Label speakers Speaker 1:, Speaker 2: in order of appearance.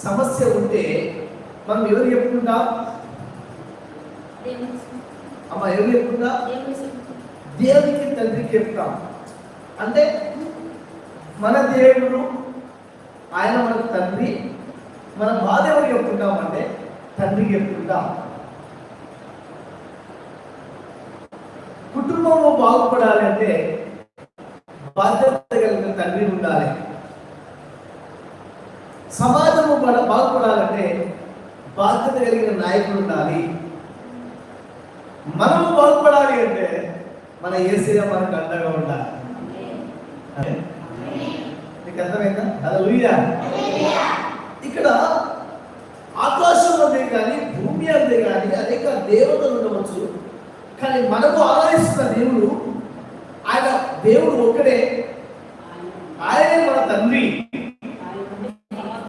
Speaker 1: సమస్య ఉంటే మనం ఎవరు చెప్పుకుంటాం? అమ్మ ఎవరు చెప్పుకుంటా? దేవునికి, తండ్రికి చెప్తాం. అంటే మన దేవుడు, ఆయన మనకు తండ్రి. మన బాధ ఎవరు చెప్పుకుంటామంటే తండ్రికి చెప్పుకుంటాం. కుటుంబము బాగుపడాలి అంటే బాధ్యత కలిగిన తండ్రి ఉండాలి. సమాజము బాగుపడాలంటే బాధ్యత కలిగిన నాయకుడు ఉండాలి. మనము బాగుపడాలి అంటే మన యేసయ్య మనకు అండగా ఉండాలి. మీకు అర్థమైందా? హల్లెలూయా.